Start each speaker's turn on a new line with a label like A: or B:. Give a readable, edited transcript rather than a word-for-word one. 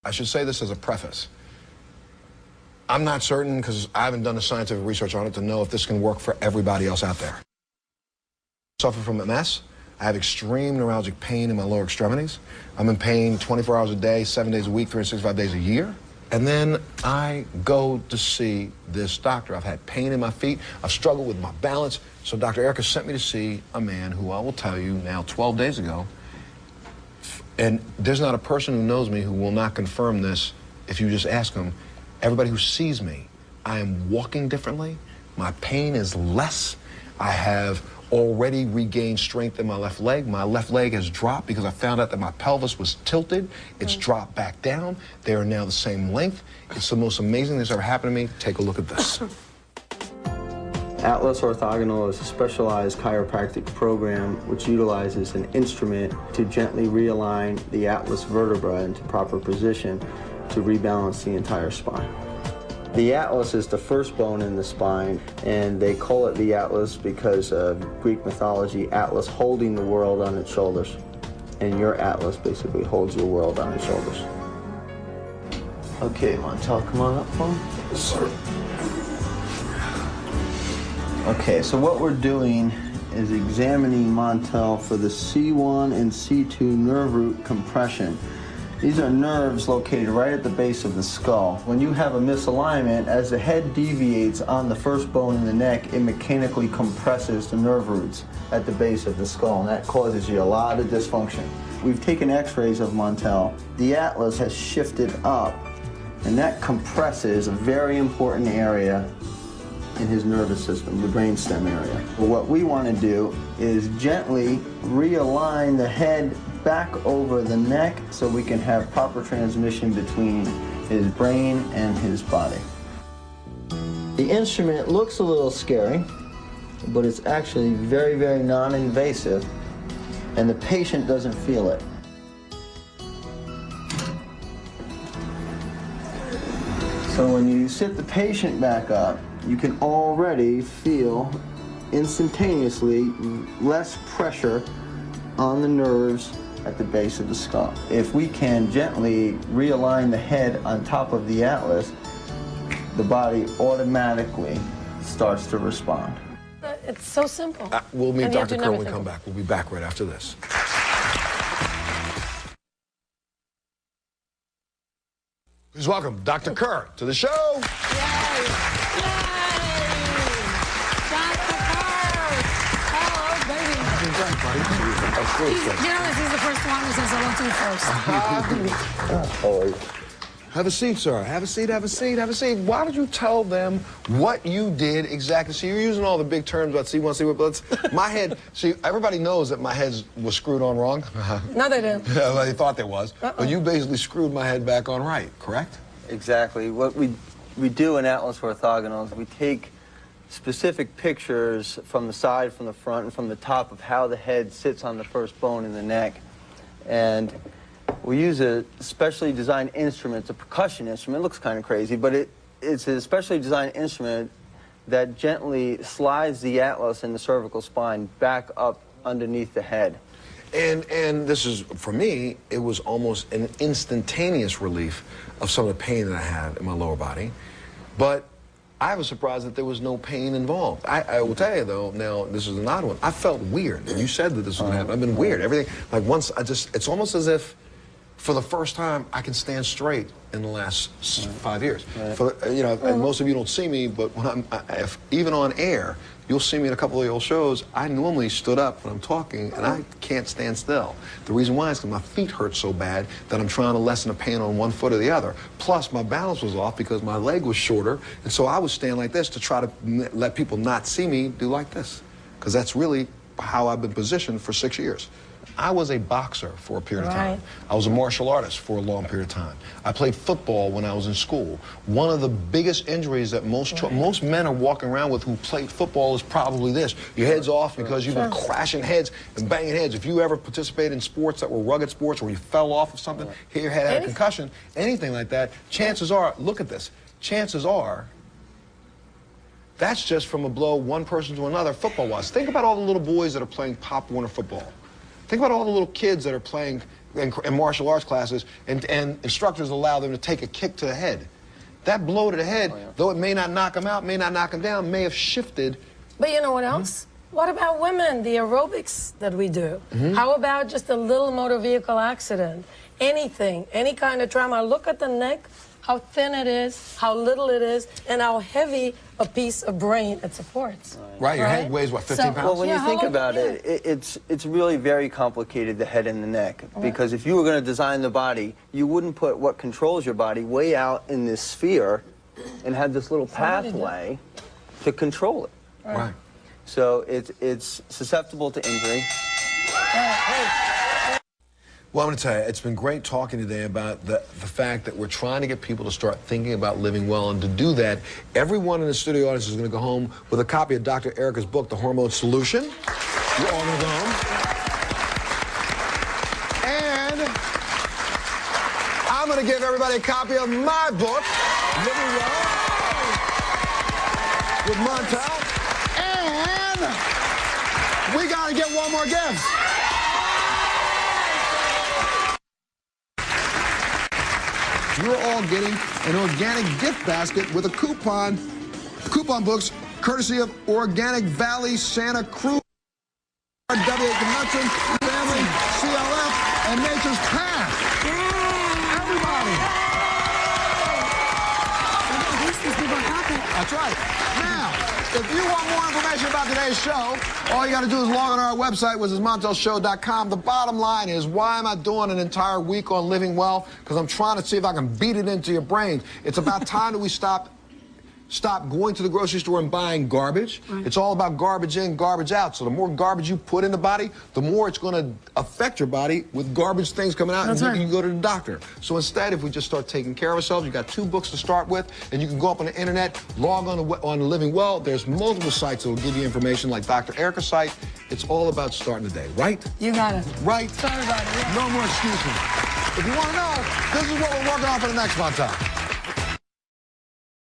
A: I should say this as a preface. I'm not certain, because I haven't done the scientific research on it, to know if this can work for everybody else out there. I suffer from MS. I have extreme neuralgic pain in my lower extremities. I'm in pain 24 hours a day, 7 days a week, 365 days a year. And then I go to see this doctor. I've had pain in my feet. I've struggled with my balance. So Dr. Erica sent me to see a man who I will tell you now 12 days ago, and there's not a person who knows me who will not confirm this if you just ask them. Everybody who sees me, I am walking differently. My pain is less. I have already regained strength in my left leg. My left leg has dropped because I found out that my pelvis was tilted. It's dropped back down. They are now the same length. It's the most amazing thing that's ever happened to me. Take a look at this.
B: Atlas Orthogonal is a specialized chiropractic program which utilizes an instrument to gently realign the atlas vertebra into proper position to rebalance the entire spine. The atlas is the first bone in the spine, and they call it the atlas because of Greek mythology, Atlas holding the world on its shoulders. And your atlas basically holds your world on its shoulders. Okay, Montel, come on up for me.
A: Yes, sir.
B: Okay, so what we're doing is examining Montel for the C1 and C2 nerve root compression. These are nerves located right at the base of the skull. When you have a misalignment, as the head deviates on the first bone in the neck, it mechanically compresses the nerve roots at the base of the skull, and that causes you a lot of dysfunction. We've taken x-rays of Montel. The atlas has shifted up, and that compresses a very important area in his nervous system, the brainstem area. What we want to do is gently realign the head back over the neck so we can have proper transmission between his brain and his body. The instrument looks a little scary, but it's actually very, very non-invasive, and the patient doesn't feel it. So when you sit the patient back up, you can already feel instantaneously less pressure on the nerves at the base of the skull. If we can gently realign the head on top of the atlas, the body automatically starts to respond.
C: It's so simple.
A: We'll meet Dr. Kerr when we come back. We'll be back right after this. Please welcome Dr. Kerr to the show.
C: Yay! Yay! Dr. Kerr! Hello, baby. He's the first one who says hello to you first.
B: Oh,
A: Have a seat, sir. Have a seat, have a seat, have a seat. Why don't you tell them what you did exactly? See, you're using all the big terms about C1, C1, but my head, see, everybody knows that my head was screwed on wrong.
C: No, they didn't.
A: Yeah, well, they thought there was. But you basically screwed my head back on right, correct?
B: exactly. What we do in Atlas Orthogonal is we take specific pictures from the side, from the front, and from the top of how the head sits on the first bone in the neck. And we use a specially designed instrument. It's a percussion instrument. It looks kind of crazy, but it's a specially designed instrument that gently slides the atlas and the cervical spine back up underneath the head.
A: And this is, for me, it was almost an instantaneous relief of some of the pain that I had in my lower body. But I was surprised that there was no pain involved. I will tell you, though, now, this is an odd one. I felt weird. You said that this was going to happen. I've been weird. Everything, like once it's almost as if, for the first time, I can stand straight in the last 5 years. For, you know, and most of you don't see me, but when even on air, you'll see me in a couple of the old shows. I normally stood up when I'm talking, and I can't stand still. The reason why is because my feet hurt so bad that I'm trying to lessen the pain on one foot or the other. Plus, my balance was off because my leg was shorter, and so I would stand like this to try to let people not see me do like this, because that's really how I've been positioned for 6 years. I was a boxer for a period of time. I was a martial artist for a long period of time. I played football when I was in school. One of the biggest injuries that most men are walking around with who played football is probably this. Your head's off because you've been crashing heads and banging heads. If you ever participated in sports that were rugged sports where you fell off of something, hit your head, had a concussion, anything like that, chances are, look at this, chances are, that's just from a blow one person to another football-wise. Think about all the little boys that are playing Pop Warner football. Think about all the little kids that are playing in martial arts classes, and instructors allow them to take a kick to the head. That blow to the head, though it may not knock them out, may not knock them down, may have shifted.
C: But you know what else? What about women, the aerobics that we do? How about just a little motor vehicle accident? Anything, any kind of trauma. Look at the neck, how thin it is, how little it is, and how heavy a piece of brain it supports.
A: Right, your head weighs, what, 15 pounds?
B: Well, when you think about it, it's really very complicated, the head and the neck. Because if you were going to design the body, you wouldn't put what controls your body way out in this sphere and have this little pathway to control it.
A: Right.
B: So it's susceptible to injury.
A: Well, I'm going to tell you, it's been great talking today about the fact that we're trying to get people to start thinking about living well, and to do that, everyone in the studio audience is going to go home with a copy of Dr. Erica's book, The Hormone Solution. You're all going to go home. And I'm going to give everybody a copy of my book, Living Well, with Montel. And we got to get one more gift. You're all getting an organic gift basket with a coupon books courtesy of Organic Valley Santa Cruz, W.A. Convention, Family, CLF, and Nature's Path. Everybody. That's right. Now, if you want more information about today's show, all you got to do is log on our website, which is montelshow.com. The bottom line is, why am I doing an entire week on living well? Because I'm trying to see if I can beat it into your brains. It's about time that we stop going to the grocery store and buying garbage. Right. It's all about garbage in, garbage out. So the more garbage you put in the body, the more it's going to affect your body with garbage things coming out. That's and you can go to the doctor. So instead, if we just start taking care of ourselves, you got 2 books to start with, and you can go up on the internet, log on to Living Well. There's multiple sites that will give you information, like Dr. Erica's site. It's all about starting the day, right?
C: You got it.
A: Right?
C: Sorry about it. Yeah.
A: No more excuses. If you want to know, this is what we're working on for the next Montel.